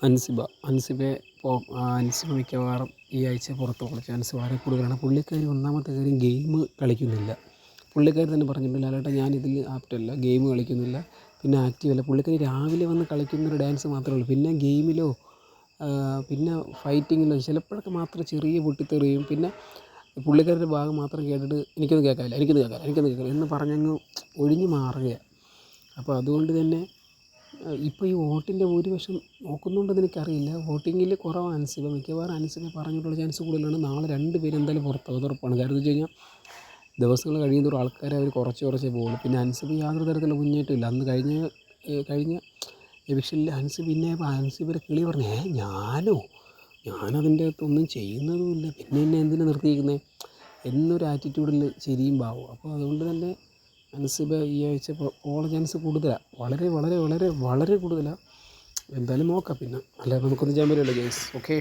അൻസിബ മിക്കവാറും ഈ ആഴ്ച പുറത്ത് പോകാനുള്ള ചാൻസ് വളരെ കൂടുതലാണ്. പുള്ളിക്കാരി ഒന്നാമത്തെ കാര്യം ഗെയിം കളിക്കുന്നില്ല. പുള്ളിക്കാരി തന്നെ പറഞ്ഞിട്ടുണ്ട്, ലാലേട്ടാ ഞാനിതിൽ ആപ്റ്റല്ല, ഗെയിം കളിക്കുന്നില്ല, പിന്നെ ആക്റ്റീവല്ല. പുള്ളിക്കാരി രാവിലെ വന്ന് കളിക്കുന്നൊരു ഡാൻസ് മാത്രമേ ഉള്ളൂ. പിന്നെ ഗെയിമിലോ പിന്നെ ഫൈറ്റിങ്ങിലോ ചിലപ്പോഴൊക്കെ മാത്രം ചെറിയ പൊട്ടിത്തെറിയും. പിന്നെ പുള്ളിക്കാരിയുടെ ഭാഗം മാത്രം കേട്ടിട്ട് എനിക്കൊന്നും കേൾക്കാനില്ല എന്ന് പറഞ്ഞങ്ങ് ഒഴിഞ്ഞു മാറുകയാണ്. അപ്പോൾ അതുകൊണ്ട് തന്നെ ഇപ്പോൾ ഈ വോട്ടിൻ്റെ ഭൂരിപക്ഷം നോക്കുന്നുണ്ടെന്ന് എനിക്കറിയില്ല. വോട്ടിങ്ങിൽ കുറവാണ് അൻസിബ. മിക്കവാറും അൻസിബ പറഞ്ഞിട്ടുള്ള ചാൻസ് കൂടുതലാണ്. നാളെ 2 പേര് എന്തായാലും പുറത്താവും, അത് ഉറപ്പാണ്. കാര്യം എന്ന് വെച്ച് കഴിഞ്ഞാൽ ദിവസങ്ങൾ കഴിയുന്തോറും ആൾക്കാരെ അവർ കുറച്ചേ പോകുള്ളൂ. പിന്നെ അൻസിബ യാതൊരു തരത്തിലുള്ള മുന്നേറ്റമില്ല. അന്ന് കഴിഞ്ഞ എവിക്ഷനിൽ അൻസിബയുടെ കിളി പറഞ്ഞു, ഞാനതിൻ്റെ അകത്തൊന്നും ചെയ്യുന്നതുമില്ല, പിന്നെ എന്നെ എന്തിനാ നിർത്തിയിരിക്കുന്നത് എന്നൊരു ആറ്റിറ്റ്യൂഡിൽ ശരിയും ഭാവവും. അപ്പോൾ അതുകൊണ്ട് തന്നെ അൻസിബ ഈ ആഴ്ച പോകാനുള്ള ചാൻസ് കൂടുതലാണ്, വളരെ വളരെ വളരെ വളരെ കൂടുതലാണ്. എന്തായാലും നോക്കാം, പിന്നെ അല്ലാതെ നമുക്കൊന്നും ചെയ്യാൻ പറ്റില്ല ഗൈസ്. ഓക്കെ.